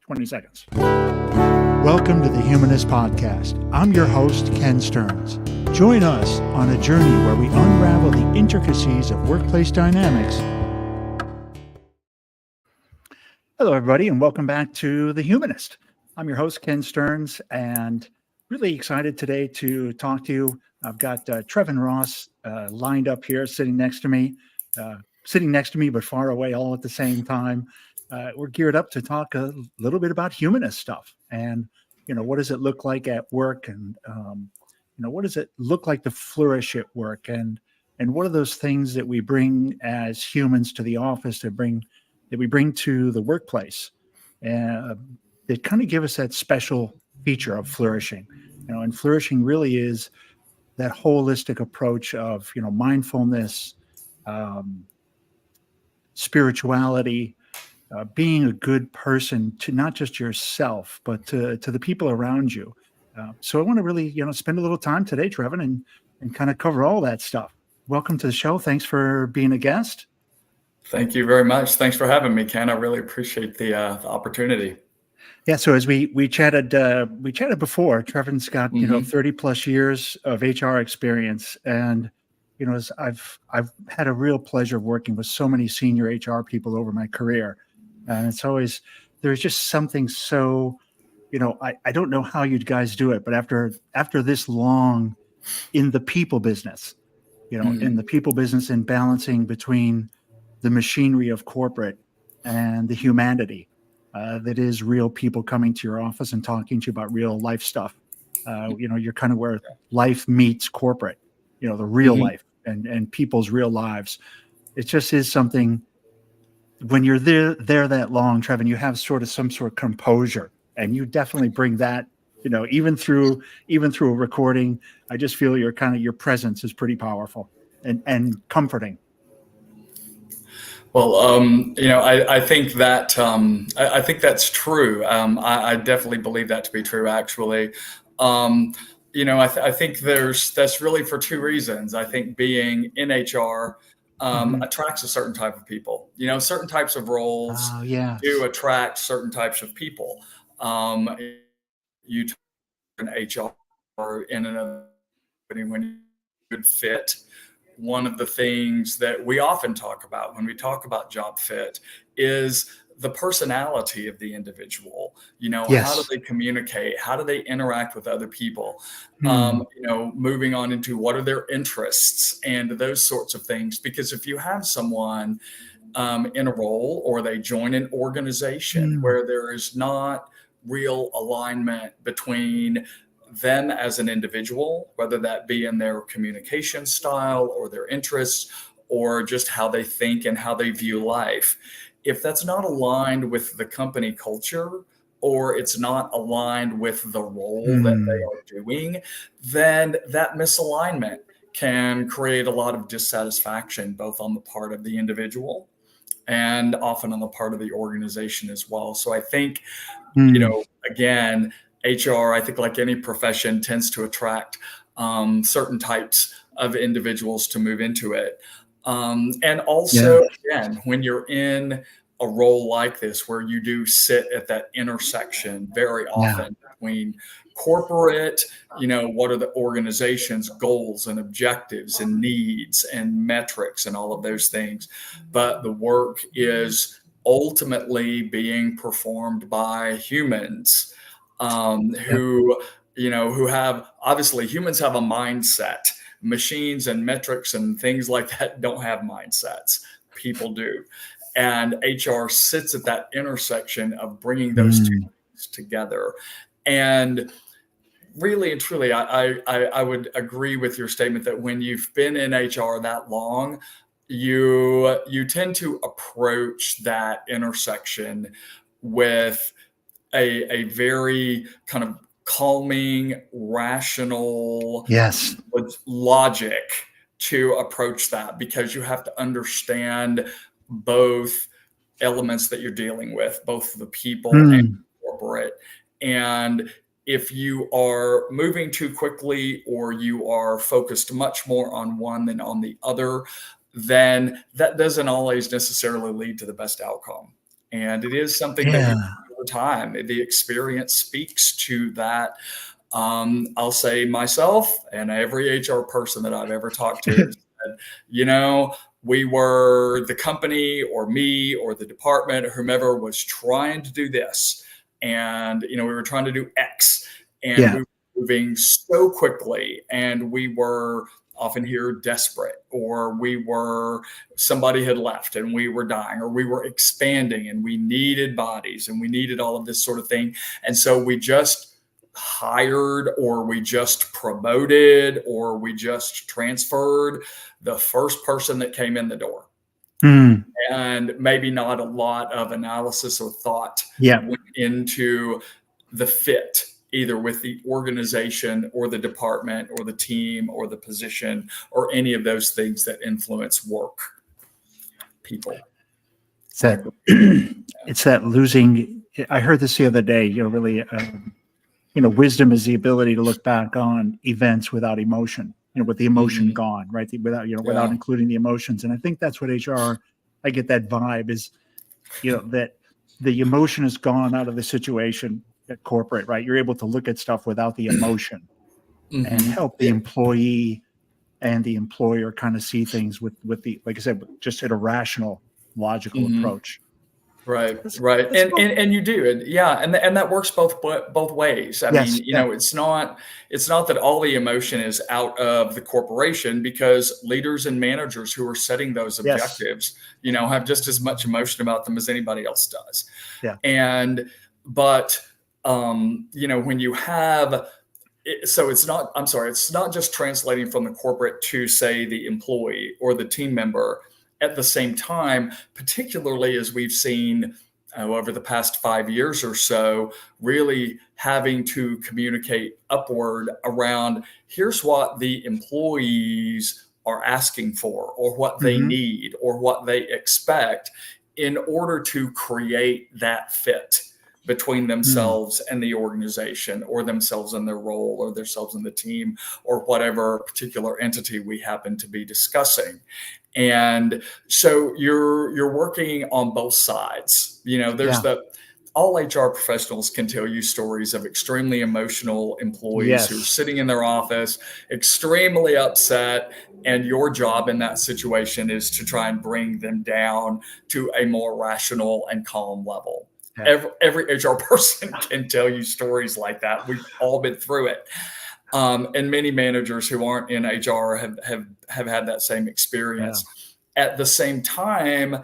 20 seconds. Welcome to the Humanist Podcast. I'm your host, Ken Stearns. Join us on a journey where we unravel the intricacies of workplace dynamics. Hello, everybody, and welcome back to The Humanist. I'm your host, Ken Stearns, and really excited today to talk to you. I've got Trevan Ross lined up here, sitting next to me, but far away all at the same time. We're geared up to talk a little bit about humanist stuff and, what does it look like at work and, what does it look like to flourish at work and what are those things that we bring as humans to the office that we bring to the workplace that kind of give us that special feature of flourishing, and flourishing really is that holistic approach of, mindfulness, spirituality, being a good person to not just yourself, but to the people around you. So I want to really, spend a little time today, Trevan, and kind of cover all that stuff. Welcome to the show. Thanks for being a guest. Thank you very much. Thanks for having me, Ken. I really appreciate the opportunity. Yeah. So as we chatted before, Trevan's got, 30 plus years of HR experience. And, as I've had a real pleasure of working with so many senior HR people over my career. And it's always, there's just something so, I don't know how you guys do it, but after this long in the people business, in the people business and balancing between the machinery of corporate and the humanity that is real people coming to your office and talking to you about real life stuff. You're kind of where life meets corporate, the real life and people's real lives. It just is something. When you're there that long, Trevan, you have some sort of composure, and you definitely bring that. Even through a recording, I just feel your presence is pretty powerful and comforting. Well, I think that I think that's true. I definitely believe that to be true, actually. I think that's really for two reasons. I think being in HR attracts a certain type of people. Certain types of roles do attract certain types of people. You turn HR in another company when you could fit. One of the things that we often talk about when we talk about job fit is the personality of the individual. How do they communicate? How do they interact with other people? Moving on into what are their interests and those sorts of things. Because if you have someone in a role or they join an organization where there is not real alignment between them as an individual, whether that be in their communication style or their interests or just how they think and how they view life. If that's not aligned with the company culture or it's not aligned with the role that they are doing, then that misalignment can create a lot of dissatisfaction, both on the part of the individual and often on the part of the organization as well. So I think, again, HR, I think like any profession, tends to attract certain types of individuals to move into it. And also, again, when you're in a role like this, where you do sit at that intersection very often between corporate, what are the organization's goals and objectives and needs and metrics and all of those things. But the work is ultimately being performed by humans. Who have, obviously humans have a mindset. Machines and metrics and things like that don't have mindsets. People do. And HR sits at that intersection of bringing those two things together. And really and truly, I would agree with your statement that when you've been in HR that long, you tend to approach that intersection with a very kind of calming, rational logic to approach that, because you have to understand both elements that you're dealing with, both the people and corporate. And if you are moving too quickly or you are focused much more on one than on the other, then that doesn't always necessarily lead to the best outcome. And it is something that over time. The experience speaks to that. I'll say myself and every HR person that I've ever talked to said, we were the company or me or the department or whomever was trying to do this. And, we were trying to do X, and we were moving so quickly, and we were often here desperate, or somebody had left and we were dying, or we were expanding and we needed bodies and we needed all of this sort of thing. And so we just hired, or we just promoted, or we just transferred the first person that came in the door. And maybe not a lot of analysis or thought went into the fit, either with the organization or the department or the team or the position or any of those things that influence work people. It's that losing. I heard this the other day, really, wisdom is the ability to look back on events without emotion, with the emotion gone, right? Without including the emotions. And I think that's what HR, I get that vibe is, that the emotion is gone out of the situation at corporate, right? You're able to look at stuff without the emotion and help the employee and the employer kind of see things with the, like I said, just at a rational, logical approach. Right. And you do. And that works both ways. I mean, it's not that all the emotion is out of the corporation, because leaders and managers who are setting those objectives, have just as much emotion about them as anybody else does. But when you have, it's not just translating from the corporate to, say, the employee or the team member. At the same time, particularly as we've seen over the past 5 years or so, really having to communicate upward around, here's what the employees are asking for, or what they need, or what they expect, in order to create that fit between themselves and the organization, or themselves and their role, or themselves and the team, or whatever particular entity we happen to be discussing. And so you're working on both sides. There's all HR professionals can tell you stories of extremely emotional employees who are sitting in their office, extremely upset. And your job in that situation is to try and bring them down to a more rational and calm level. Every HR person can tell you stories like that. We've all been through it. And many managers who aren't in HR have had that same experience. At the same time,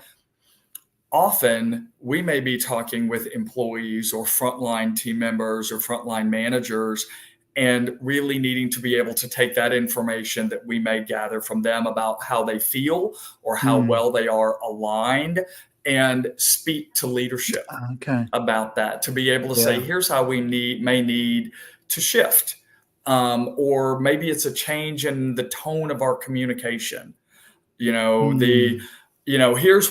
often we may be talking with employees or frontline team members or frontline managers, and really needing to be able to take that information that we may gather from them about how they feel or how well they are aligned, and speak to leadership about that, to be able to say, here's how we may need to shift. Or maybe it's a change in the tone of our communication. Here's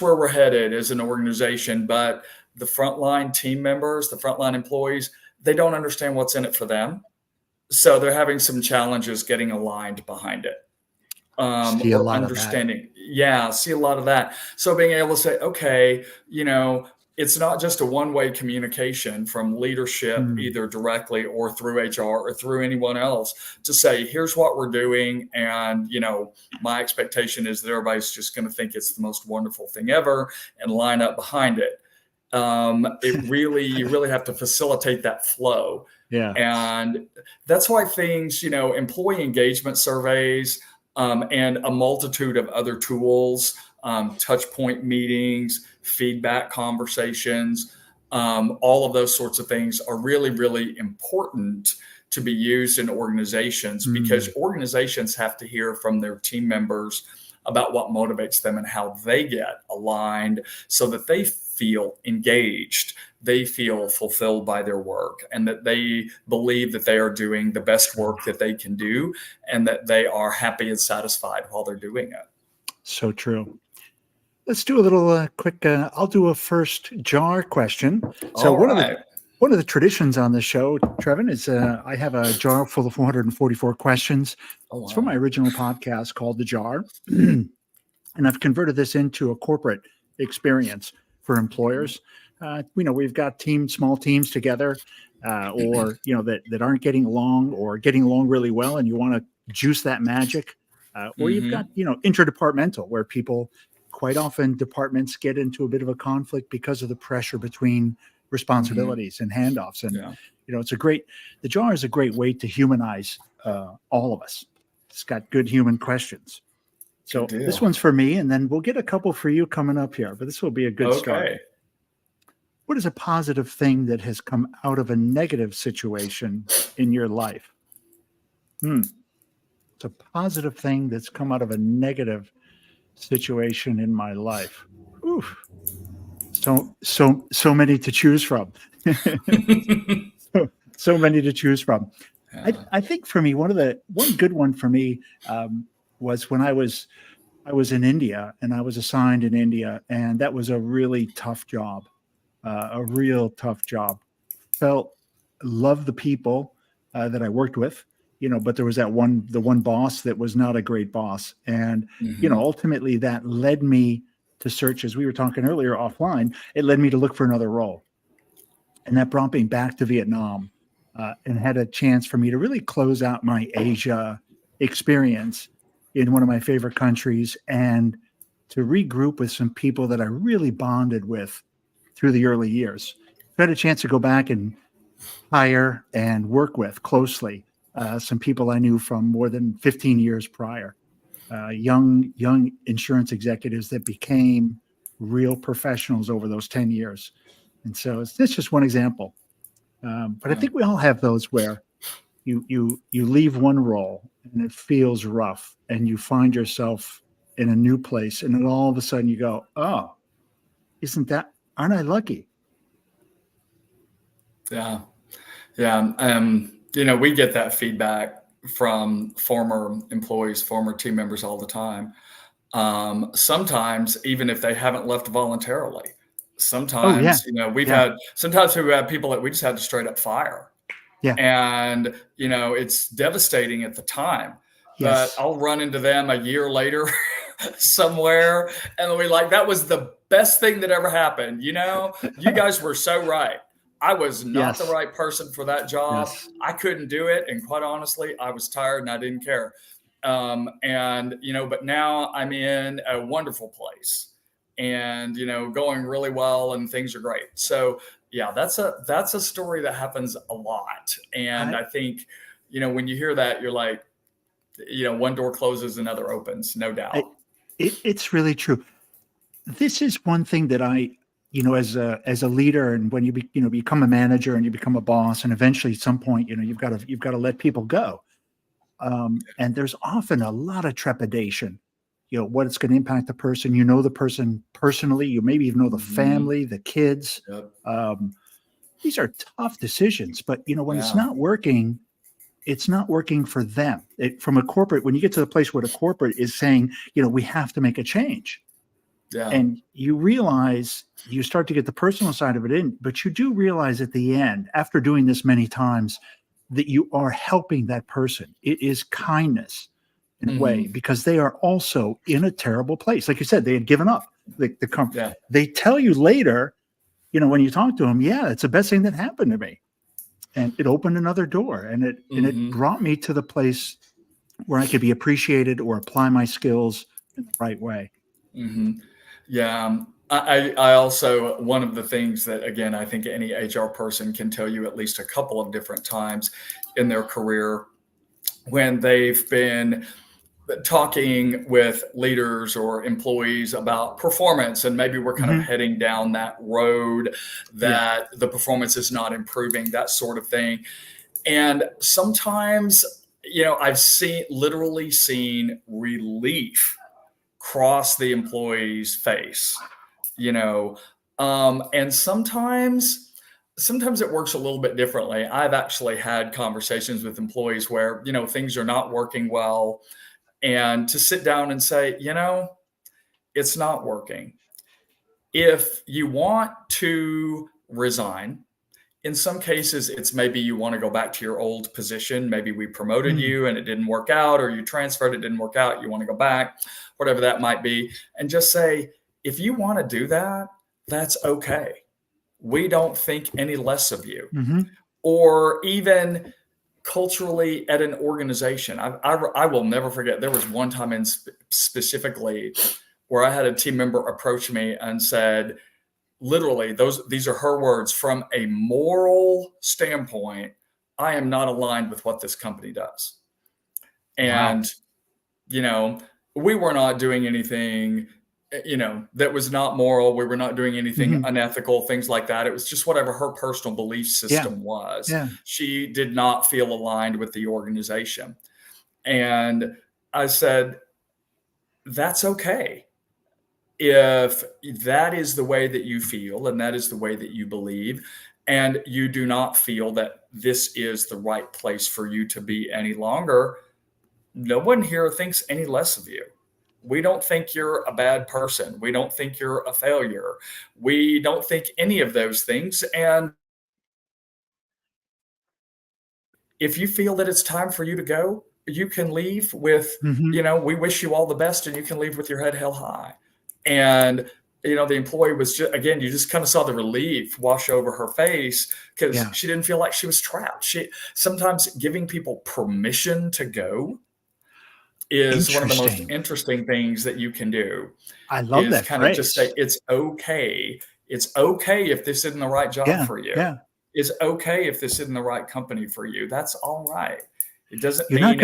where we're headed as an organization, but the frontline team members, the frontline employees, they don't understand what's in it for them. So they're having some challenges getting aligned behind it. See a lot understanding. of that. See a lot of that. So being able to say, okay, it's not just a one-way communication from leadership, either directly or through HR or through anyone else, to say, here's what we're doing. And, my expectation is that everybody's just going to think it's the most wonderful thing ever and line up behind it. You really have to facilitate that flow. And that's why things, employee engagement surveys, and a multitude of other tools, touch point meetings, feedback conversations, all of those sorts of things are really, really important to be used in organizations, because organizations have to hear from their team members about what motivates them and how they get aligned, so that they feel engaged, they feel fulfilled by their work, and that they believe that they are doing the best work that they can do, and that they are happy and satisfied while they're doing it. So true. Let's do a little quick. I'll do a first jar question. So one of the traditions on the show, Trevan, is I have a jar full of 444 questions. It's from my original podcast called The Jar, and I've converted this into a corporate experience for employers. we've got small teams together, or, that aren't getting along or getting along really well, and you want to juice that magic. Or you've got, interdepartmental, where people, quite often departments get into a bit of a conflict because of the pressure between responsibilities and handoffs. And, the jar is a great way to humanize all of us. It's got good human questions. So this one's for me, and then we'll get a couple for you coming up here, but this will be a good start. What is a positive thing that has come out of a negative situation in your life? It's a positive thing that's come out of a negative situation in my life. Oof. So many to choose from. so many to choose from. Yeah. I think for me, one good one for me was when I was in India, and I was assigned in India, and that was a really tough job. A real tough job. Loved the people that I worked with, but there was the one boss that was not a great boss. And, ultimately that led me to search, as we were talking earlier offline, it led me to look for another role. And that brought me back to Vietnam, and had a chance for me to really close out my Asia experience in one of my favorite countries, and to regroup with some people that I really bonded with through the early years. I had a chance to go back and hire and work with closely some people I knew from more than 15 years prior, young insurance executives that became real professionals over those 10 years. And so it's just one example. But I think we all have those where you leave one role and it feels rough, and you find yourself in a new place, and then all of a sudden you go, oh, aren't I lucky? Yeah. We get that feedback from former employees, former team members all the time. Sometimes, even if they haven't left voluntarily, sometimes, we've had people that we just had to straight up fire. Yeah. And, it's devastating at the time, yes. But I'll run into them a year later somewhere, and they'll be like, that was the best thing that ever happened. You guys were so right. I was not the right person for that job. Yes. I couldn't do it. And quite honestly, I was tired and I didn't care. But now I'm in a wonderful place, and, going really well, and things are great. So yeah, that's a story that happens a lot. And I think, when you hear that, you're like, one door closes, another opens, no doubt. It's really true. This is one thing that I, as a leader, and when you become a manager and you become a boss, and eventually at some point, you've got to let people go. And there's often a lot of trepidation, what it's going to impact the person. The person personally, you maybe even know the family, the kids. Yep. These are tough decisions, but when it's not working for them. From a corporate, when you get to the place where the corporate is saying, we have to make a change. Yeah. And you realize, you start to get the personal side of it in, but you do realize at the end, after doing this many times, that you are helping that person. It is kindness in a way, because they are also in a terrible place. Like you said, they had given up the company. Yeah. They tell you later, when you talk to them, it's the best thing that happened to me. And it opened another door, and it brought me to the place where I could be appreciated or apply my skills in the right way. Mm-hmm. Yeah. I also, one of the things that, again, I think any HR person can tell you at least a couple of different times in their career, when they've been talking with leaders or employees about performance, and maybe we're kind of heading down that road that the performance is not improving, that sort of thing. And sometimes, I've literally seen relief cross the employee's face, and sometimes it works a little bit differently. I've actually had conversations with employees where, things are not working well, and to sit down and say, it's not working. If you want to resign, in some cases, it's maybe you want to go back to your old position. Maybe we promoted you and it didn't work out, or you transferred, it didn't work out. You want to go back, whatever that might be. And just say, if you want to do that, that's okay. we don't think any less of you. Mm-hmm. Or even culturally at an organization. I will never forget, there was one time in specifically where I had a team member approach me and said, literally, these are her words, from a moral standpoint, I am not aligned with what this company does. And, we were not doing anything, that was not moral. We were not doing anything unethical, things like that. It was just whatever her personal belief system was. Yeah. She did not feel aligned with the organization. And I said, that's okay. If that is the way that you feel and that is the way that you believe, and you do not feel that this is the right place for you to be any longer, no one here thinks any less of you. We don't think you're a bad person. We don't think you're a failure. We don't think any of those things. And if you feel that it's time for you to go, you can leave with, we wish you all the best, and you can leave with your head held high. And, the employee was just, again, you just kind of saw the relief wash over her face because she didn't feel like she was trapped. Sometimes giving people permission to go is one of the most interesting things that you can do. I love that kind phrase. Of just say, it's okay. It's okay if this isn't the right job for you. Yeah. It's okay if this isn't the right company for you. That's all right. It doesn't you're mean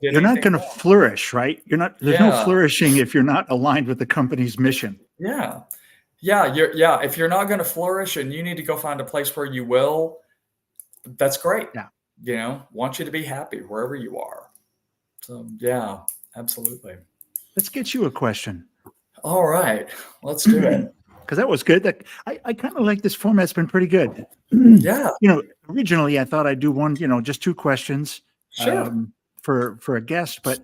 you're not going to flourish, right? There's no flourishing if you're not aligned with the company's mission. Yeah. If you're not going to flourish and you need to go find a place where you will, that's great. Yeah. Want you to be happy wherever you are. So yeah, absolutely. Let's get you a question. All right, let's do it. Because that was good. That I kind of like this format. It's been pretty good. Yeah. Originally I thought I'd do one, just two questions. Sure. For a guest, but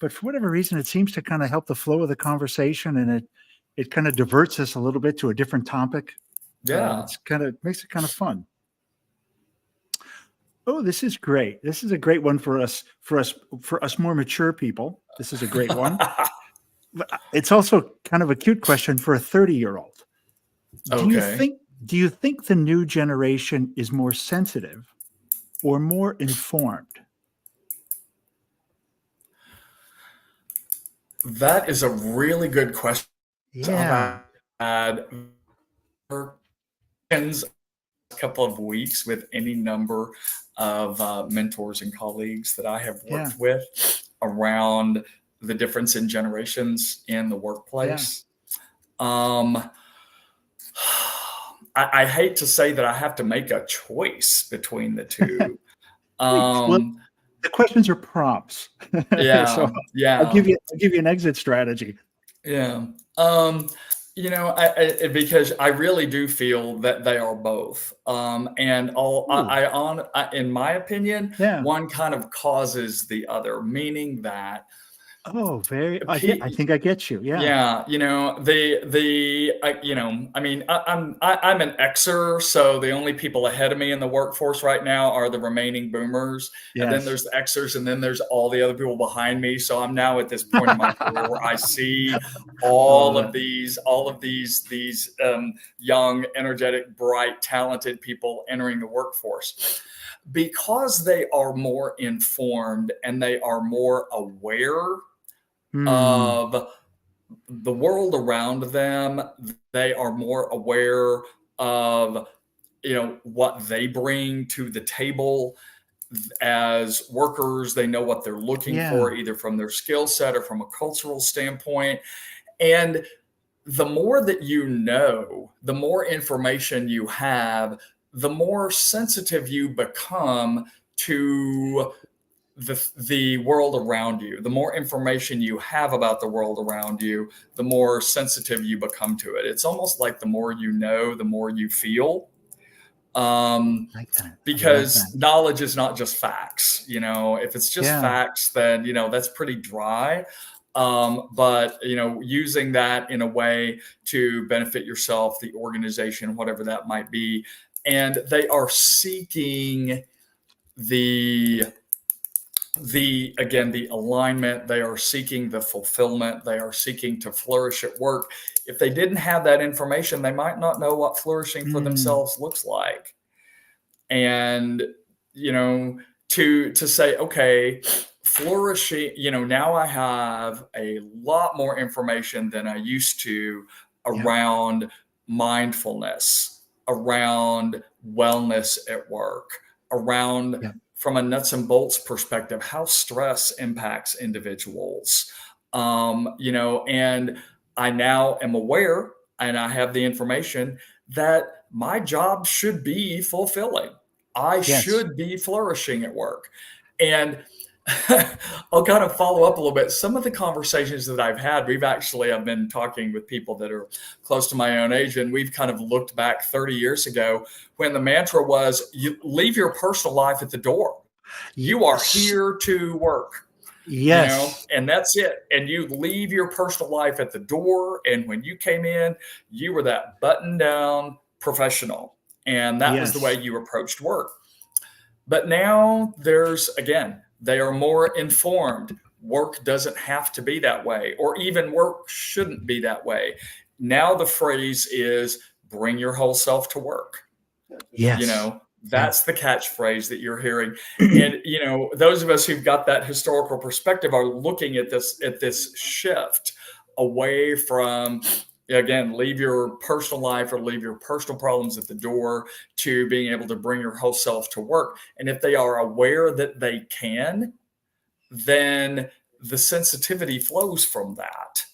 for whatever reason, it seems to kind of help the flow of the conversation, and it kind of diverts us a little bit to a different topic. Yeah. It's makes it kind of fun. Oh, this is great. This is a great one for us more mature people. This is a great one. But it's also kind of a cute question for a 30-year-old. Okay. Do you think the new generation is more sensitive or more informed? That is a really good question. Yeah. I've had a couple of weeks with any number of mentors and colleagues that I have worked with around the difference in generations in the workplace. I hate to say that I have to make a choice between the two. The questions are prompts. Yeah. So I'll give you an exit strategy. Yeah. Because I really do feel that they are both. In my opinion, one kind of causes the other, meaning that. Oh, I think I get you. Yeah. Yeah. I'm an Xer, so the only people ahead of me in the workforce right now are the remaining boomers. Yes. And then there's the Xers, and then there's all the other people behind me. So I'm now at this point in my career where I see all of these young, energetic, bright, talented people entering the workforce. Because they are more informed and they are more aware of the world around them, they are more aware of what they bring to the table as workers. They know what they're looking for, either from their skill set or from a cultural standpoint. And the more that the more information you have, the more sensitive you become to the world around you. The more information you have about the world around you, the more sensitive you become to it. It's almost like the more you know, the more you feel. Because knowledge is not just facts. If it's just facts, then that's pretty dry. But using that in a way to benefit yourself, the organization, whatever that might be, and they are seeking the the alignment, they are seeking the fulfillment, they are seeking to flourish at work. If they didn't have that information, they might not know what flourishing for themselves looks like. And, to say, okay, flourishing, now I have a lot more information than I used to around mindfulness, around wellness at work, around, from a nuts and bolts perspective, how stress impacts individuals. And I now am aware, and I have the information that my job should be fulfilling. I should be flourishing at work. And I'll kind of follow up a little bit. Some of the conversations that I've had, I've been talking with people that are close to my own age, and we've kind of looked back 30 years ago when the mantra was, you leave your personal life at the door. You are here to work. Yes. And that's it. And you leave your personal life at the door. And when you came in, you were that button down professional. And that was the way you approached work. But now they are more informed. Work doesn't have to be that way, or even work shouldn't be that way. Now the phrase is bring your whole self to work. Yes. That's the catchphrase that you're hearing. And, those of us who've got that historical perspective are looking at this shift away from, again, leave your personal life or leave your personal problems at the door, to being able to bring your whole self to work. And if they are aware that they can, then the sensitivity flows from that.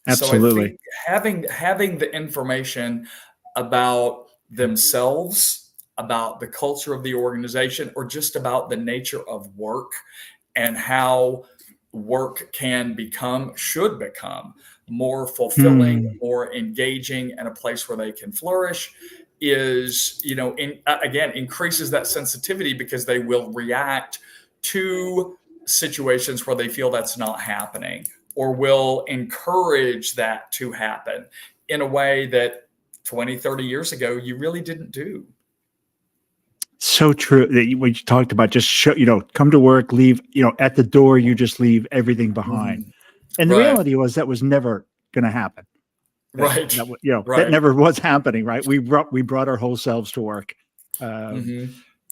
Absolutely. So I think having the information about themselves, about the culture of the organization, or just about the nature of work and how work should become more fulfilling, more engaging, and a place where they can flourish is, increases that sensitivity, because they will react to situations where they feel that's not happening, or will encourage that to happen in a way that 20, 30 years ago, you really didn't do. So true. What you talked about, just come to work, leave, at the door, you just leave everything behind. And the reality was that was never going to happen. That never was happening. Right. We brought our whole selves to work. But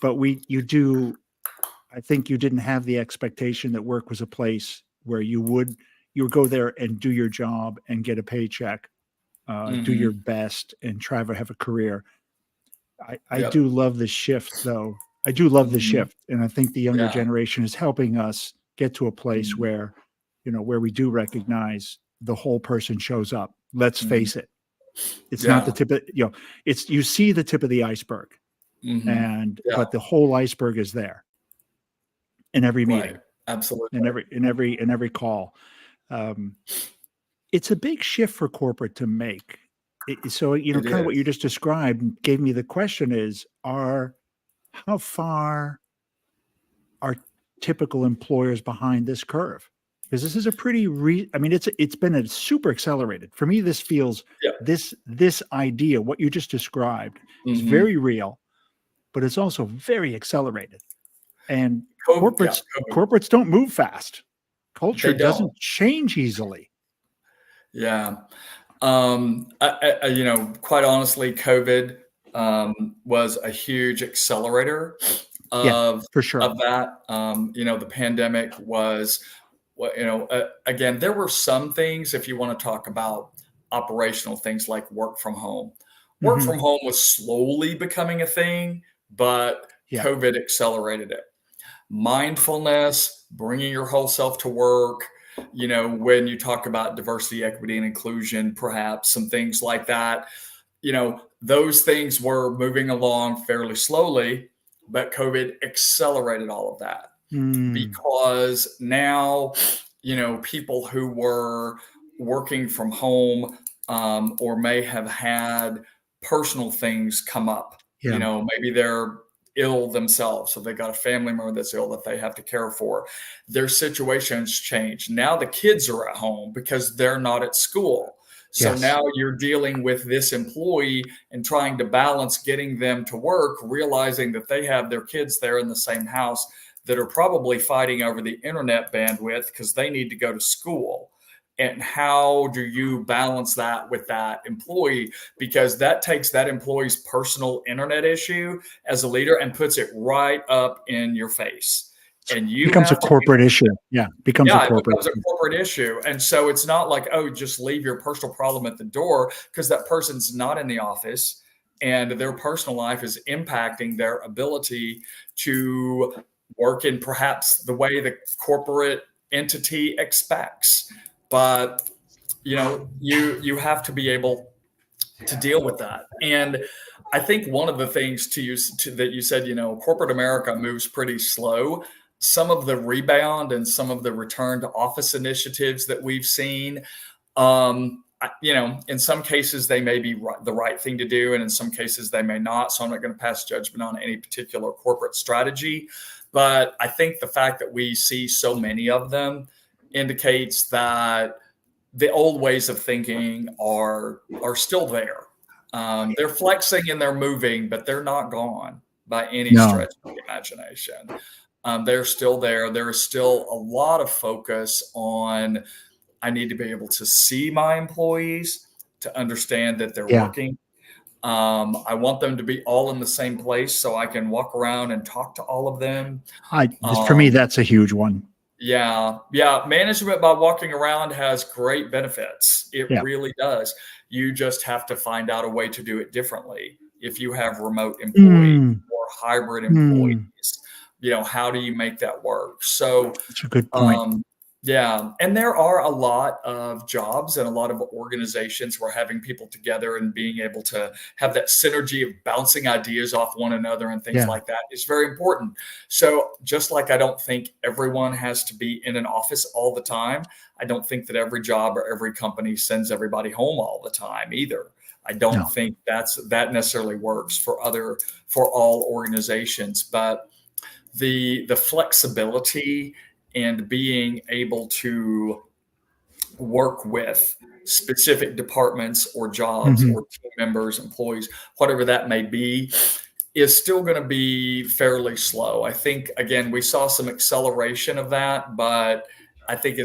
I think you didn't have the expectation that work was a place where you would go there and do your job and get a paycheck, do your best and try to have a career. I do love the shift, though. I do love the shift. And I think the younger generation is helping us get to a place where, where we do recognize the whole person shows up. Let's face it. It's not the tip of, you see the tip of the iceberg, but the whole iceberg is there in every meeting. Absolutely. In every call. It's a big shift for corporate to make. So, kind of what you just described gave me the question is, how far are typical employers behind this curve? Because this is a pretty, it's been a super accelerated. For me, this feels, this idea, what you just described is very real, but it's also very accelerated. And corporates don't move fast. Culture doesn't change easily. Yeah. Quite honestly, COVID was a huge accelerator of that. The pandemic was, again, there were some things, if you want to talk about operational things like work from home. Work from home was slowly becoming a thing, but COVID accelerated it. Mindfulness, bringing your whole self to work, when you talk about diversity, equity, and inclusion, perhaps some things like that, those things were moving along fairly slowly, but COVID accelerated all of that because now, people who were working from home or may have had personal things come up, maybe they're ill themselves. So they got a family member that's ill that they have to care for. Their situations change. Now the kids are at home because they're not at school. So now you're dealing with this employee and trying to balance getting them to work, realizing that they have their kids there in the same house that are probably fighting over the internet bandwidth because they need to go to school. And how do you balance that with that employee? Because that takes that employee's personal internet issue as a leader and puts it right up in your face. And you becomes a have to corporate issue. Yeah, becomes a it corporate becomes a corporate issue. And so it's not like, oh, just leave your personal problem at the door, because that person's not in the office and their personal life is impacting their ability to work in perhaps the way the corporate entity expects. But you have to be able to deal with that. And I think one of the things that you said, corporate America moves pretty slow. Some of the rebound and some of the return to office initiatives that we've seen, in some cases they may be the right thing to do, and in some cases they may not. So I'm not going to pass judgment on any particular corporate strategy. But I think the fact that we see so many of them indicates that the old ways of thinking are still there. They're flexing and they're moving, but they're not gone by any stretch of the imagination. They're still there. There is still a lot of focus on, I need to be able to see my employees, to understand that they're working. I want them to be all in the same place so I can walk around and talk to all of them. For me, that's a huge one. Yeah. Management by walking around has great benefits. It really does. You just have to find out a way to do it differently. If you have remote employees or hybrid employees, how do you make that work? So that's a good point. And there are a lot of jobs and a lot of organizations where having people together and being able to have that synergy of bouncing ideas off one another and things like that is very important. So just like I don't think everyone has to be in an office all the time, I don't think that every job or every company sends everybody home all the time either. I don't think that necessarily works for all organizations, but the flexibility and being able to work with specific departments or jobs or team members, employees, whatever that may be, is still going to be fairly slow. I think, again, we saw some acceleration of that, but I think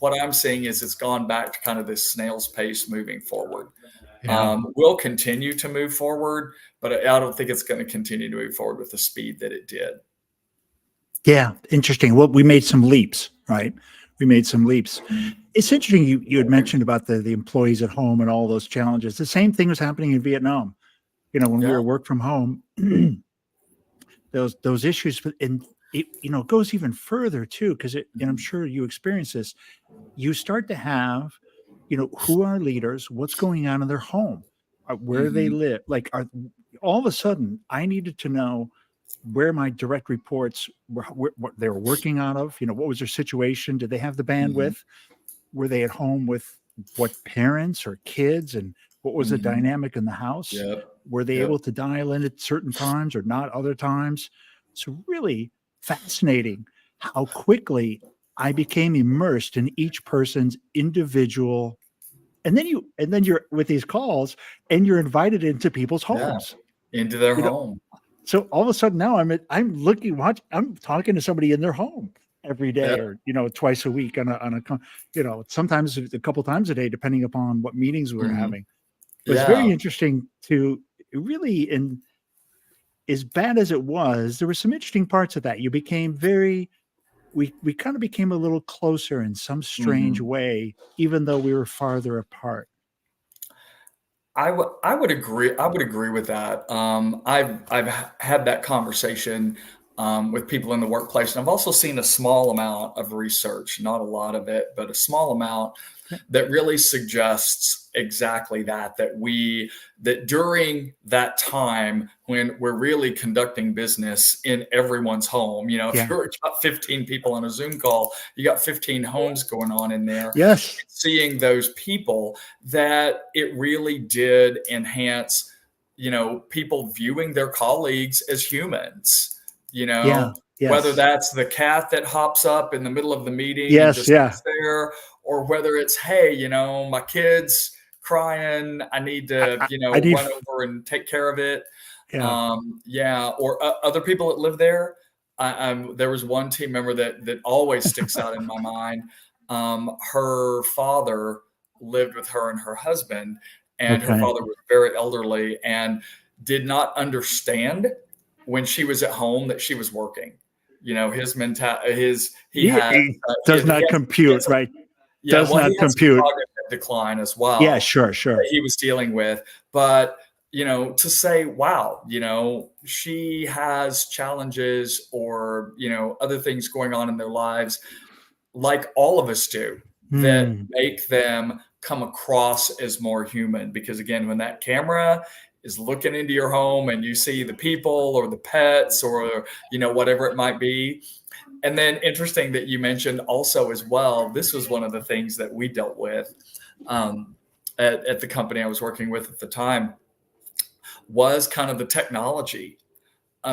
what I'm seeing is it's gone back to kind of this snail's pace moving forward. We'll continue to move forward, but I don't think it's going to continue to move forward with the speed that it did. Yeah, interesting. Well, we made some leaps, right? We made some leaps. It's interesting you had mentioned about the employees at home and all those challenges. The same thing was happening in Vietnam. When we were work from home, those issues, and it goes even further too, because and I'm sure you experience this. You start to have, who are leaders, what's going on in their home, where they live. Like, all of a sudden, I needed to know where my direct reports what they were working out of, what was their situation? Did they have the bandwidth? Were they at home with what parents or kids, and what was the dynamic in the house? Were they able to dial in at certain times or not other times? It's really fascinating how quickly I became immersed in each person's individual. And then you're with these calls and you're invited into people's homes, into their home. So all of a sudden now I'm talking to somebody in their home every day, or twice a week on a sometimes a couple times a day, depending upon what meetings we were having. It was very interesting to really, and as bad as it was, there were some interesting parts of that. You became we kind of became a little closer in some strange way, even though we were farther apart. I would agree. I would agree with that. I've had that conversation with people in the workplace, and I've also seen a small amount of research, not a lot of it, but a small amount that really suggests exactly that during that time when we're really conducting business in everyone's home, if you're got 15 people on a Zoom call, you got 15 homes going on in there. Yes. Seeing those people, that it really did enhance, people viewing their colleagues as humans, whether that's the cat that hops up in the middle of the meeting and just sits there, or whether it's, hey, my kid's crying, I need to, run over and take care of it. Or other people that live there, there was one team member that always sticks out in my mind. Her father lived with her and her husband, and her Okay. father was very elderly and did not understand when she was at home that she was working. You know, his mentality, he had It does not compute, right? yeah, Does well, he not had some compute. cognitive decline as well. Yeah, sure. That he was dealing with. But, you know, to say, wow, you know, she has challenges or, you know, other things going on in their lives, like all of us do, that make them come across as more human. Because again, when that camera is looking into your home and you see the people or the pets or, you know, whatever it might be. And then interesting that you mentioned also as well, this was one of the things that we dealt with at the company I was working with at the time, was kind of the technology.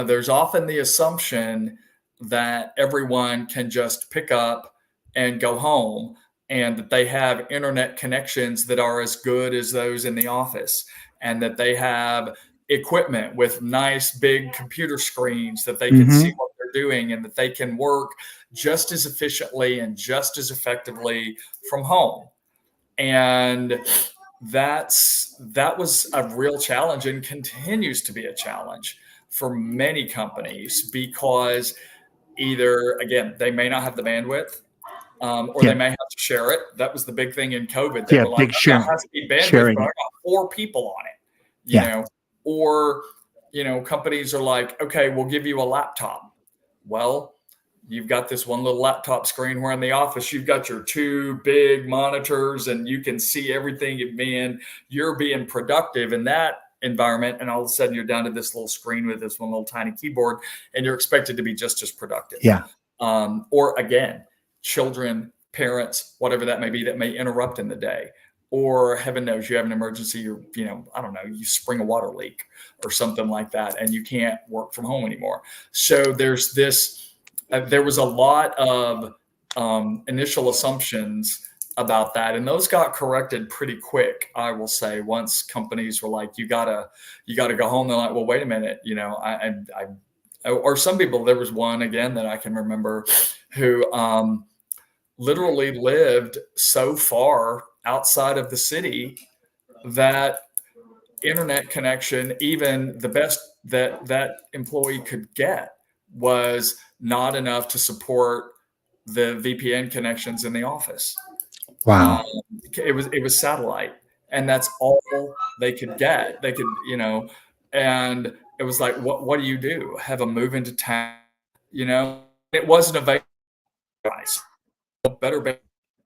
There's often the assumption that everyone can just pick up and go home and that they have internet connections that are as good as those in the office and that they have equipment with nice big computer screens that they can see what they're doing and that they can work just as efficiently and just as effectively from home. And that was a real challenge and continues to be a challenge for many companies because either, again, they may not have the bandwidth or they may have to share it. That was the big thing in COVID. They were like, big I've got high-speed bandwidth, but I got 4 people on it, you know, or, you know, companies are like, okay, we'll give you a laptop. Well, you've got this one little laptop screen where in the office, you've got your 2 big monitors and you can see everything you're being productive in that environment. And all of a sudden you're down to this little screen with this one little tiny keyboard and you're expected to be just as productive. Yeah. Or again, children, parents, whatever that may be, that may interrupt in the day. Or heaven knows you have an emergency, you know, I don't know, you spring a water leak or something like that, and you can't work from home anymore. So there's this, there was a lot of initial assumptions about that, and those got corrected pretty quick, I will say. Once companies were like, you gotta go home, they're like, well, wait a minute, you know, or some people, there was one again that I can remember who literally lived so far outside of the city that internet connection, even the best that employee could get, was not enough to support the VPN connections in the office. Wow. It was satellite, and that's all they could get. They could, you know, and it was like, what do you do? Have them move into town? You know, it wasn't available. Better bandwidth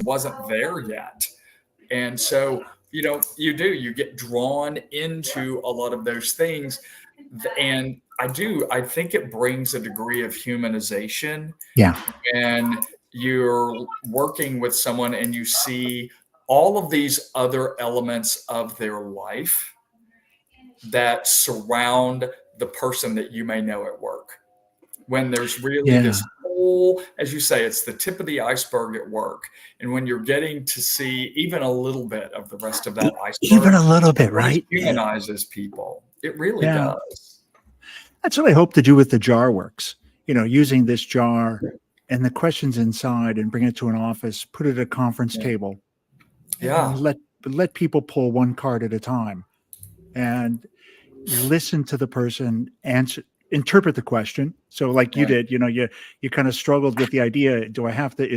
wasn't there yet. And so, you know, you get drawn into a lot of those things. And I think it brings a degree of humanization. Yeah. And you're working with someone and you see all of these other elements of their life that surround the person that you may know at work. When there's really this whole, as you say, it's the tip of the iceberg at work. And when you're getting to see even a little bit of the rest of that iceberg, even a little bit, right? It humanizes people. It really does. That's what I hope to do with the jar works. You know, using this jar and the questions inside and bring it to an office, put it at a conference table. And let people pull one card at a time and listen to the person answer, interpret the question. So like you did, you know, you kind of struggled with the idea. Do I have to,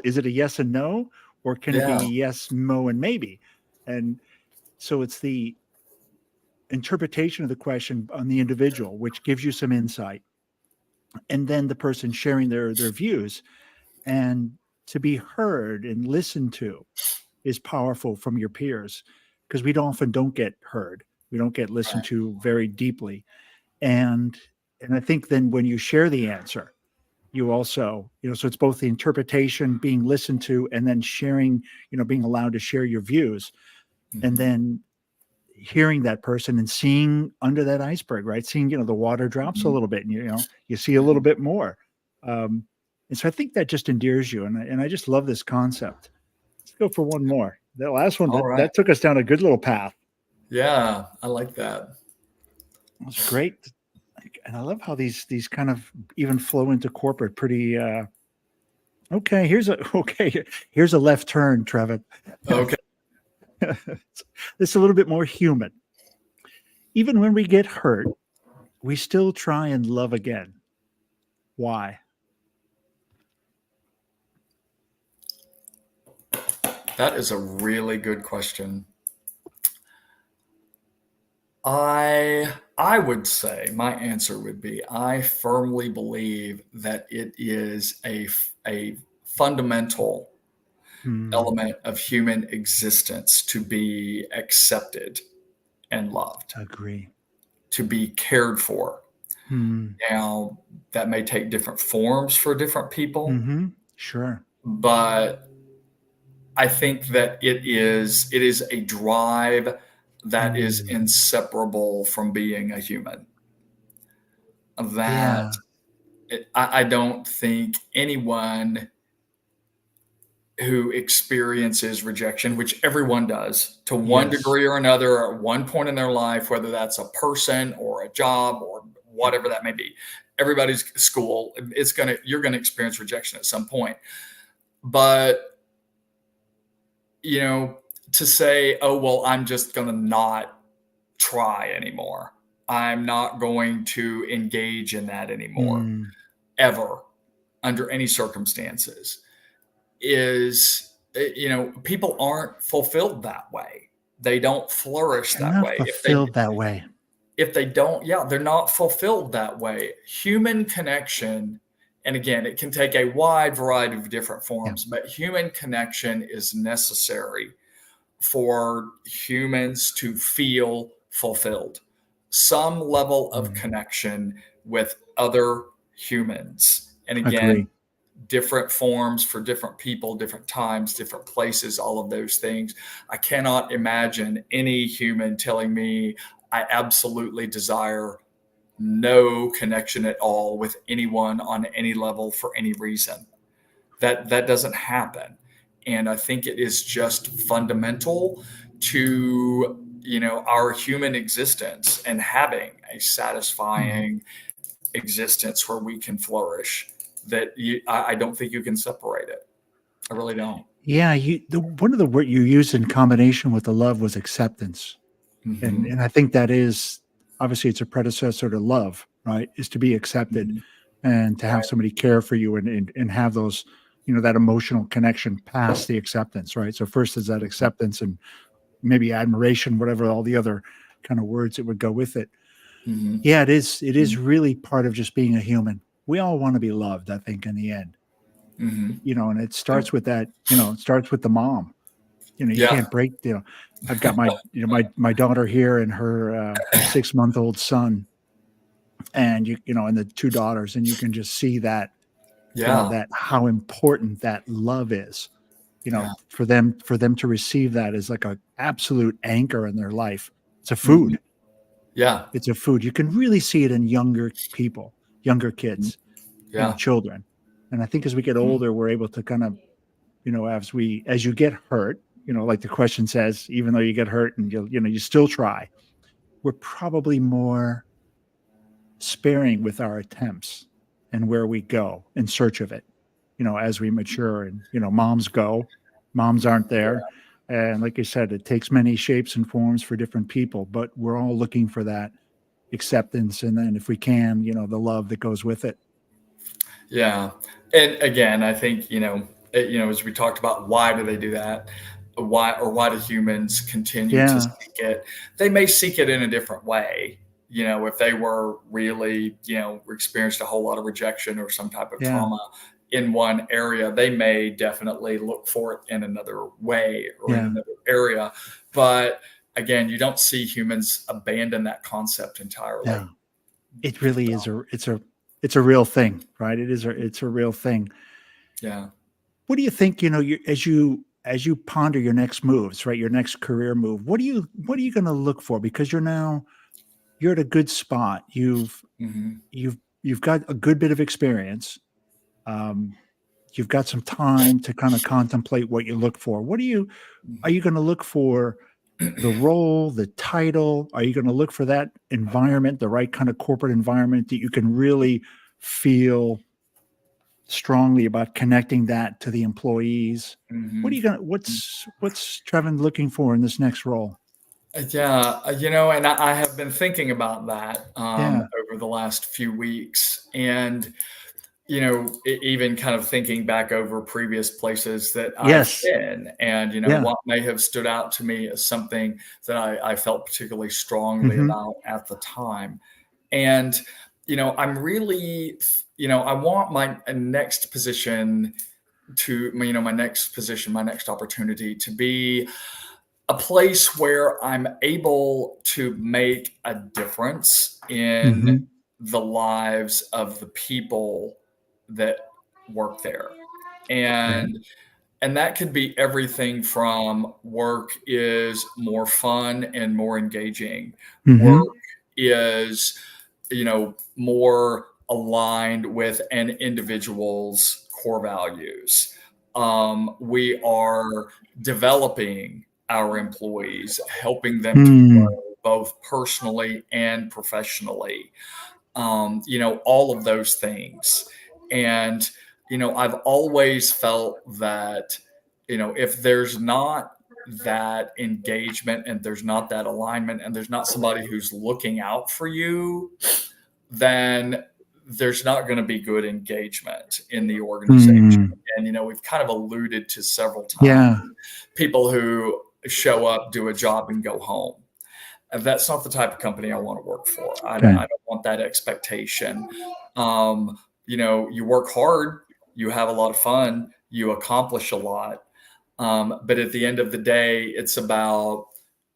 is it a yes and no, or can it be yes, no, and maybe? And so it's the interpretation of the question on the individual, which gives you some insight. And then the person sharing their views, and to be heard and listened to is powerful from your peers, because we often don't get heard. We don't get listened to very deeply. And I think then when you share the answer, you also, you know, so it's both the interpretation, being listened to, and then sharing, you know, being allowed to share your views, and then hearing that person and seeing under that iceberg, right? Seeing, you know, the water drops a little bit, and you know, you see a little bit more. And so I think that just endears you. And I just love this concept. Let's go for one more. That last one, that took us down a good little path. Yeah, I like that. It was great. and I love how these kind of even flow into corporate pretty okay, here's a left turn, Trevan. Okay. It's a little bit more human. Even when we get hurt, we still try and love again. Why? That is a really good question. I would say my answer would be I firmly believe that it is a fundamental element of human existence to be accepted and loved, Agree. to be cared for. Now, that may take different forms for different people, Sure. but I think that it is a drive that is inseparable from being a human. That I don't think anyone who experiences rejection, which everyone does to one degree or another at one point in their life, whether that's a person or a job or whatever that may be, everybody's school, you're going to experience rejection at some point. But to say, oh, well, I'm just going to not try anymore. I'm not going to engage in that anymore, ever, under any circumstances, is, people aren't fulfilled that way. They don't flourish that way. Fulfilled that way. If they don't, they're not fulfilled that way. Human connection, and again, it can take a wide variety of different forms, but human connection is necessary for humans to feel fulfilled. Some level of connection with other humans. And again, different forms for different people, different times, different places, all of those things. I cannot imagine any human telling me I absolutely desire no connection at all with anyone on any level for any reason. That doesn't happen. And I think it is just fundamental to, our human existence and having a satisfying existence where we can flourish, that I don't think you can separate it. I really don't. Yeah. One of the words you used in combination with the love was acceptance. And I think that is, obviously it's a predecessor to love, right? Is to be accepted and to have somebody care for you and have those, that emotional connection past the acceptance, right? So first is that acceptance and maybe admiration, whatever, all the other kind of words that would go with it. Yeah, it is really part of just being a human. We all want to be loved, I think, in the end. And it starts with that, it starts with the mom. You can't break, I've got my, my daughter here and her 6-month-old son, and and the 2 daughters, and you can just see that, that how important that love is, for them to receive that as like a absolute anchor in their life. It's a food. Yeah. It's a food. You can really see it in younger people, younger kids, children. And I think as we get older, we're able to kind of, as you get hurt, like the question says, even though you get hurt and you still try, we're probably more sparing with our attempts and where we go in search of it, as we mature and, moms aren't there. And like I said, it takes many shapes and forms for different people, but we're all looking for that acceptance. And then if we can, the love that goes with it. Yeah. And again, I think, as we talked about, why do they do that? Why do humans continue to seek it? They may seek it in a different way. If they were really, experienced a whole lot of rejection or some type of trauma in one area, they may definitely look for it in another way or in another area. But again, you don't see humans abandon that concept entirely. Yeah. It really is it's a real thing, right? It's a real thing. Yeah. What do you think, as you ponder your next moves, right? Your next career move, what are you going to look for? Because you're at a good spot. You've got a good bit of experience. You've got some time to kind of contemplate what you look for. Are you going to look for the role, the title? Are you going to look for that environment, the right kind of corporate environment that you can really feel strongly about connecting that to the employees? What are you going to, what's Trevan looking for in this next role? Yeah, and I have been thinking about that Yeah. over the last few weeks, and even kind of thinking back over previous places that I've Yes. been, and Yeah. what may have stood out to me as something that I felt particularly strongly about at the time, and I'm really, I want my next position my next position, my next opportunity to be a place where I'm able to make a difference in the lives of the people that work there. Okay. And that could be everything from work is more fun and more engaging. Work is, more aligned with an individual's core values. We are developing our employees, helping them to grow both personally and professionally. All of those things. And, I've always felt that, if there's not that engagement and there's not that alignment and there's not somebody who's looking out for you, then there's not going to be good engagement in the organization. And, we've kind of alluded to several times people who show up, do a job, and go home. And that's not the type of company I want to work for. I don't want that expectation. You work hard, you have a lot of fun, you accomplish a lot. But at the end of the day, it's about,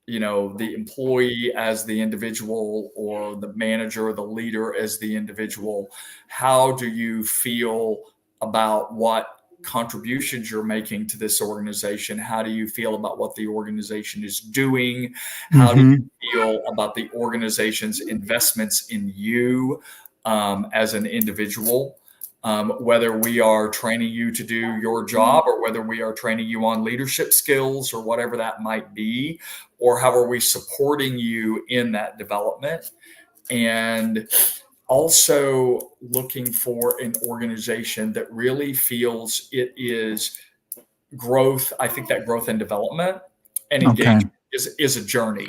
the employee as the individual, or the manager or the leader as the individual. How do you feel about what contributions you're making to this organization? How do you feel about what the organization is doing? How do you feel about the organization's investments in you as an individual? Whether we are training you to do your job, or whether we are training you on leadership skills, or whatever that might be, or how are we supporting you in that development? And also looking for an organization that really feels it is growth. I think that growth and development and engagement is a journey.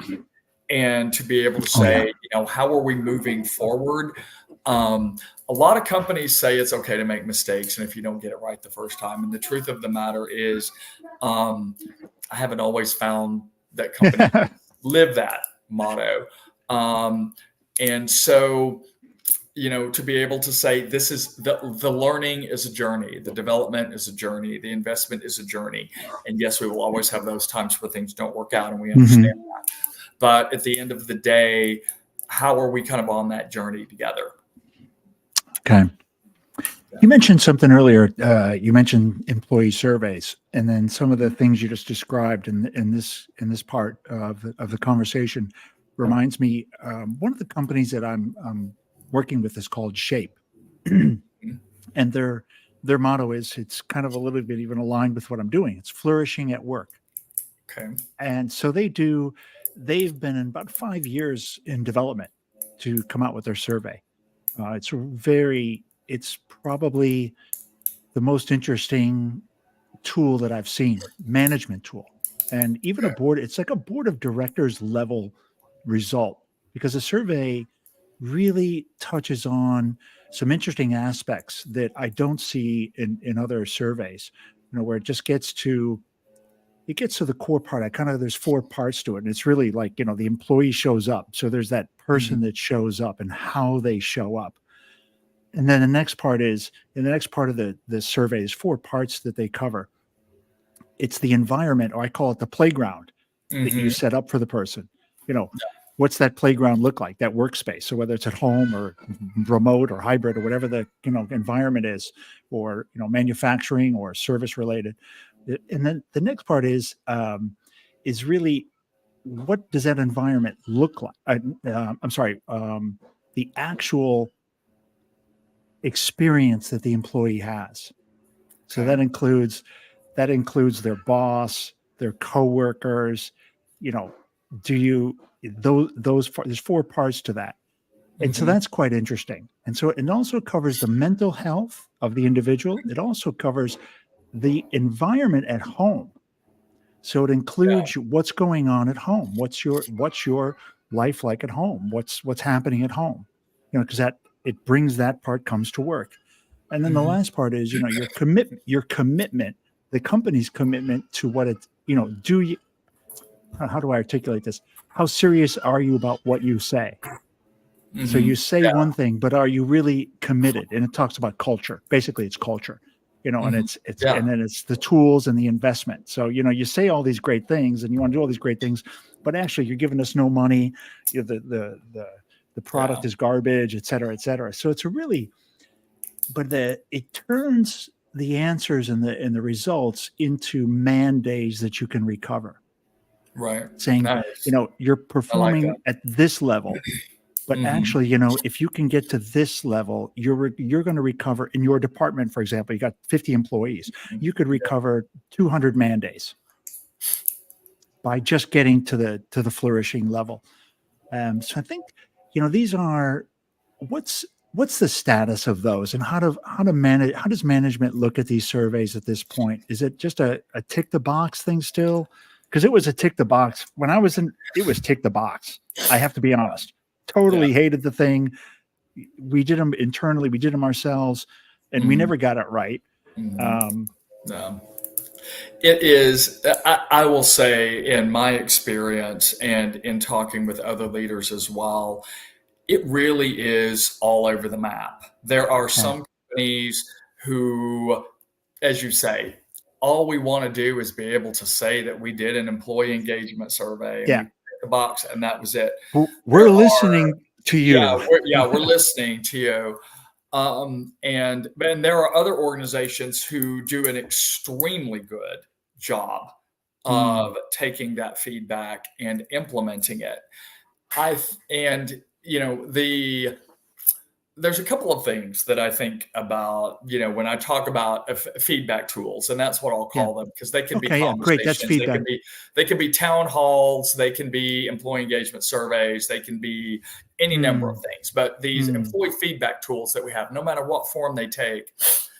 And to be able to say, how are we moving forward? A lot of companies say it's okay to make mistakes, and if you don't get it right the first time. And the truth of the matter is, I haven't always found that companies live that motto. And so, to be able to say this is the learning is a journey, the development is a journey, the investment is a journey. And yes, we will always have those times where things don't work out, and we understand that. But at the end of the day, how are we kind of on that journey together? Okay. You mentioned something earlier. You mentioned employee surveys, and then some of the things you just described in this part of the conversation reminds me. One of the companies that I'm working with is called Shape, and their motto is, it's kind of a little bit even aligned with what I'm doing. It's flourishing at work. Okay. And so they've been in about 5 years in development to come out with their survey. It's probably the most interesting tool that I've seen, management tool. And even it's like a board of directors level result, because a survey really touches on some interesting aspects that I don't see in other surveys, where it just gets to the core part. There's 4 parts to it. And it's really like, the employee shows up. So there's that person that shows up and how they show up. And then the next part of the survey is 4 parts that they cover. It's the environment, or I call it the playground that you set up for the person. What's that playground look like, that workspace? So whether it's at home or remote or hybrid or whatever the, environment is, or, manufacturing or service related. And then the next part is really, what does that environment look like? The actual experience that the employee has. So that includes their boss, their coworkers, there's 4 parts to that. And so that's quite interesting. And so it also covers the mental health of the individual. It also covers the environment at home. So it includes what's going on at home. What's your life like at home? What's happening at home? Because it brings that part comes to work. And then the last part is, your commitment, the company's commitment to what it, how do I articulate this? How serious are you about what you say? So you say one thing, but are you really committed? And it talks about culture. Basically, it's culture, and it's and then it's the tools and the investment. So you say all these great things, and you want to do all these great things, but actually you're giving us no money. The product is garbage, et cetera, et cetera. So it's it turns the answers and the results into man-days that you can recover. Right. Saying, Nice. you're performing at this level. But actually, if you can get to this level, you're going to recover in your department. For example, you got 50 employees. You could recover 200 man-days by just getting to the flourishing level. So I think these are what's the status of those, and how does management look at these surveys at this point? Is it just a tick the box thing still? Because it was a tick the box when I was in. It was tick the box. I have to be honest. Totally hated the thing. We did them internally. We did them ourselves, and we never got it right. No. It is, I will say, in my experience and in talking with other leaders as well, it really is all over the map. There are some companies who, as you say, all we want to do is be able to say that we did an employee engagement survey and we ticked the box and that was it. We're listening to you. We're listening to you. And there are other organizations who do an extremely good job of taking that feedback and implementing it. There's a couple of things that I think about, when I talk about feedback tools, and that's what I'll call them, because they can be conversations. Great. That's feedback. They can be town halls, they can be employee engagement surveys, they can be any number of things. But these employee feedback tools that we have, no matter what form they take,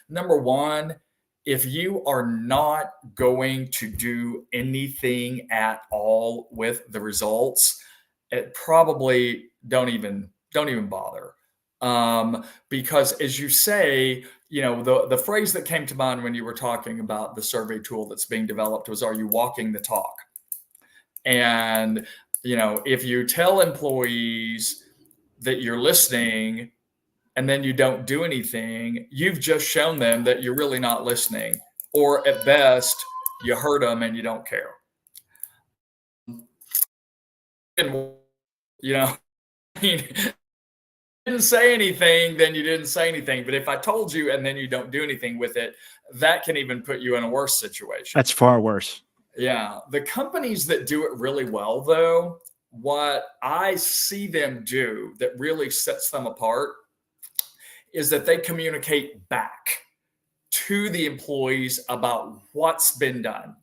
number one, if you are not going to do anything at all with the results, it probably don't even bother. Because as you say, the phrase that came to mind when you were talking about the survey tool that's being developed was, are you walking the talk? And, if you tell employees that you're listening and then you don't do anything, you've just shown them that you're really not listening, or at best you heard them and you don't care. And, didn't say anything, then you didn't say anything. But if I told you and then you don't do anything with it, that can even put you in a worse situation. That's far worse. Yeah. The companies that do it really well, though, what I see them do that really sets them apart is that they communicate back to the employees about what's been done.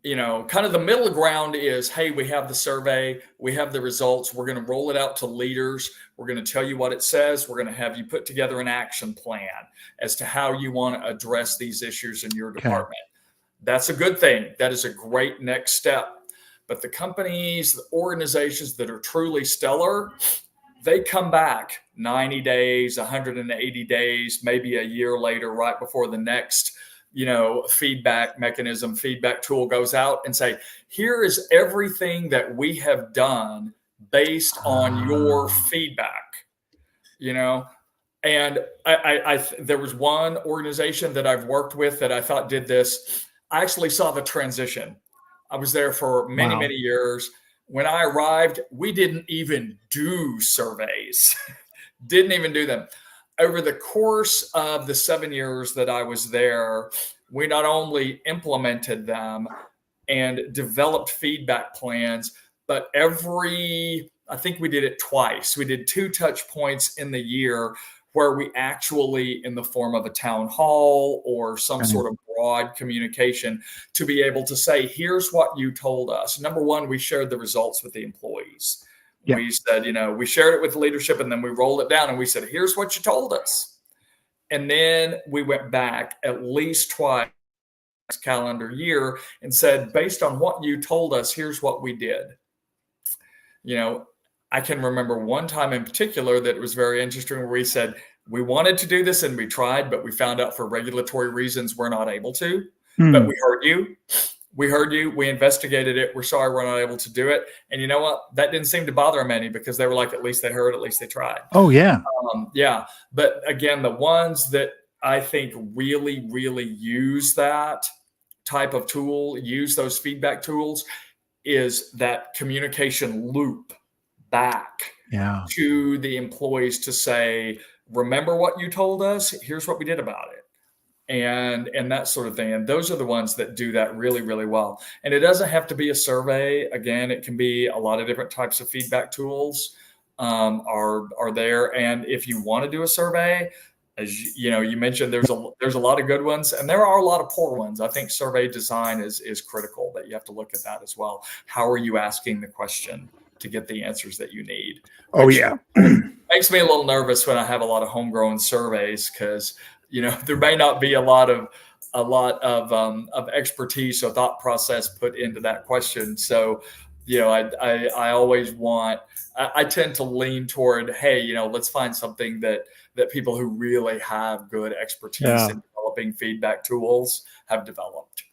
Kind of the middle ground is, hey, we have the survey, we have the results, we're going to roll it out to leaders, we're going to tell you what it says, we're going to have you put together an action plan as to how you want to address these issues in your department. That's a good thing. That is a great next step. But the companies, the organizations that are truly stellar, they come back 90 days, 180 days, maybe a year later, right before the next feedback mechanism, feedback tool goes out and say, here is everything that we have done based on your feedback, And there was one organization that I've worked with that I thought did this. I actually saw the transition. I was there for many, many years. When I arrived, we didn't even do surveys, didn't even do them. Over the course of the 7 years that I was there, we not only implemented them and developed feedback plans, but I think we did it twice. We did 2 touch points in the year where we actually, in the form of a town hall or some sort of broad communication, to be able to say, here's what you told us. Number one, we shared the results with the employees. Yeah. We said, we shared it with leadership, and then we rolled it down and we said, here's what you told us. And then we went back at least twice calendar year and said, based on what you told us, here's what we did. I can remember one time in particular that it was very interesting, where we said we wanted to do this and we tried, but we found out for regulatory reasons we're not able to. But we heard you. We heard you. We investigated it. We're sorry we're not able to do it. And you know what? That didn't seem to bother many, because they were like, at least they heard, at least they tried. Oh, yeah. Yeah. But again, the ones that I think really, really use that type of tool, use those feedback tools, is that communication loop back to the employees to say, remember what you told us, here's what we did about it, and that sort of thing. And those are the ones that do that really, really well. And it doesn't have to be a survey. Again, it can be a lot of different types of feedback tools are there. And if you want to do a survey, as you mentioned, there's a lot of good ones, and there are a lot of poor ones. I think survey design is critical, that you have to look at that as well. How are you asking the question to get the answers that you need? Which makes me a little nervous when I have a lot of homegrown surveys, because there may not be a lot of expertise or thought process put into that question. So I always I tend to lean toward, hey, let's find something that people who really have good expertise in developing feedback tools have developed.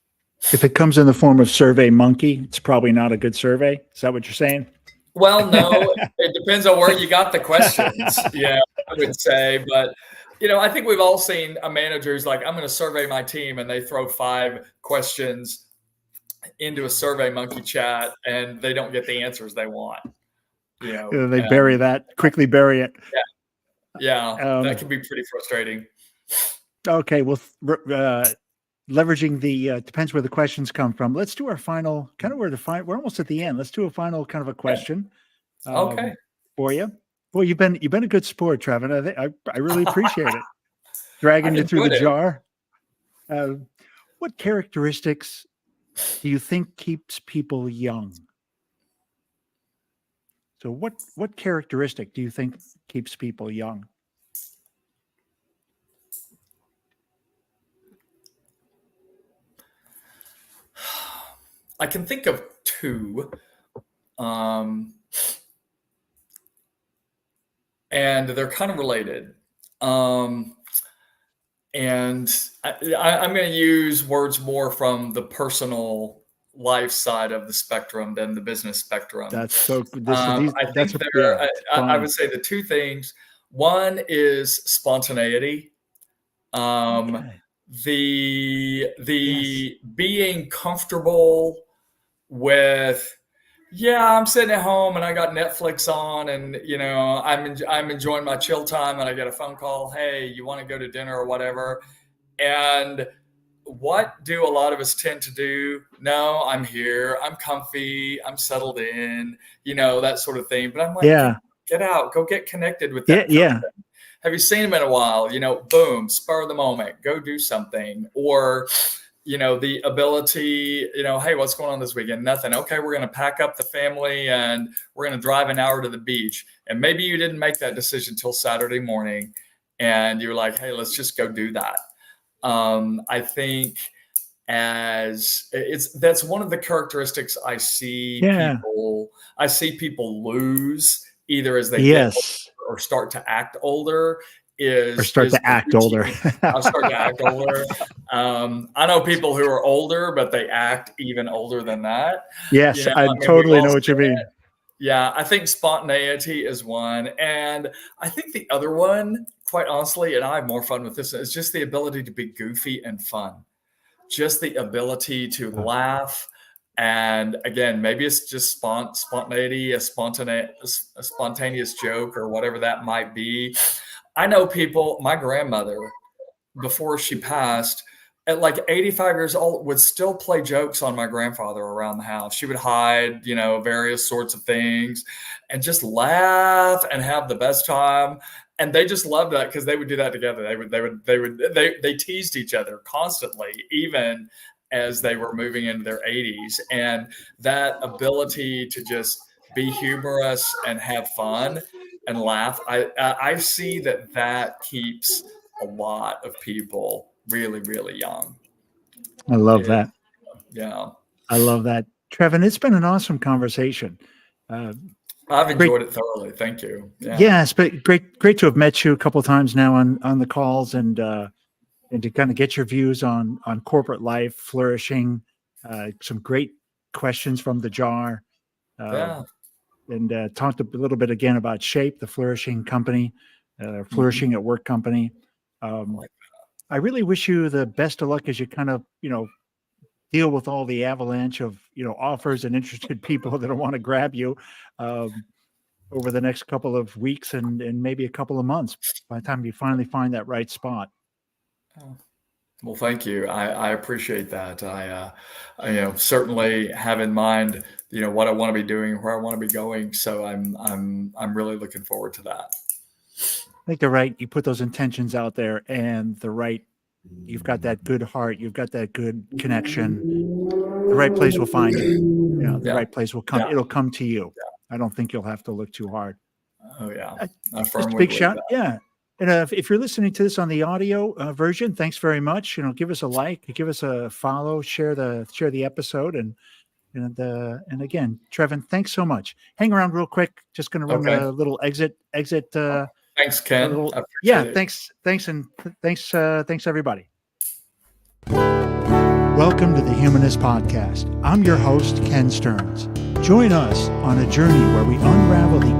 If it comes in the form of Survey Monkey, it's probably not a good survey. Is that what you're saying? Well, no, it depends on where you got the questions. Yeah, I would say. But, I think we've all seen a manager who's like, I'm going to survey my team, and they throw 5 questions into a Survey Monkey chat, and they don't get the answers they want. They bury quickly bury it. Yeah, that can be pretty frustrating. Okay, well, leveraging the depends where the questions come from. Let's do our final, kind of we're almost at the end. Let's do a final kind of a question. Okay. For you. Well, you've been a good sport, Trevan. I really appreciate it. Dragging you through the jar. What characteristics do you think keeps people young? So what characteristic do you think keeps people young? I can think of 2, and they're kind of related. And I'm going to use words more from the personal life side of the spectrum than the business spectrum. That's so. I would say the 2 things. One is spontaneity. The being comfortable with, I'm sitting at home and I got Netflix on, and I'm enjoying my chill time, and I get a phone call, hey, you want to go to dinner or whatever? And what do a lot of us tend to do? No, I'm here, I'm comfy, I'm settled in, that sort of thing. But I'm like, get out, go get connected with that person. Have you seen him in a while? Boom, spur of the moment, go do something. Or, the ability, hey, what's going on this weekend? Nothing. Okay, we're going to pack up the family and we're going to drive an hour to the beach. And maybe you didn't make that decision till Saturday morning, and you're like, hey, let's just go do that. I think that's one of the characteristics I see people lose, either as they get older or start to act older. I'll start to act older. I know people who are older, but they act even older than that. Yes, I totally know what you mean. Yeah, I think spontaneity is one. And I think the other one, quite honestly, and I have more fun with this, is just the ability to be goofy and fun. Just the ability to laugh. And again, maybe it's just spontaneity, a spontaneous joke or whatever that might be. I know people, my grandmother, before she passed, at like 85 years old, would still play jokes on my grandfather around the house. She would hide, various sorts of things and just laugh and have the best time. and they just loved that because they would do that together. They teased each other constantly, even as they were moving into their 80s. And that ability to just be humorous and have fun and laugh, I see that keeps a lot of people really, really young. I love that. Yeah. I love that. Trevan, it's been an awesome conversation. I've enjoyed it thoroughly. Thank you. Yeah, it's been great to have met you a couple of times now on the calls, and to kind of get your views on corporate life, flourishing, some great questions from the jar. And talked a little bit again about Shape, the flourishing company, flourishing at work company. I really wish you the best of luck as you kind of, deal with all the avalanche of, offers and interested people that want to grab you over the next couple of weeks and maybe a couple of months by the time you finally find that right spot. Well, thank you. I appreciate that. I certainly have in mind, what I want to be doing, where I want to be going. So I'm really looking forward to that. I think you put those intentions out there, and you've got that good heart, you've got that good connection. The right place will find you. The right place will come. Yeah. It'll come to you. Yeah. I don't think you'll have to look too hard. Oh yeah. Just a big shout. Yeah. And if you're listening to this on the audio version, thanks very much. Give us a like, give us a follow, share the episode, and again, Trevan, thanks so much. Hang around real quick. Just going to run a little exit. Thanks, Ken. Thanks, and thanks everybody. Welcome to the Humanist Podcast. I'm your host, Ken Stearns. Join us on a journey where we unravel the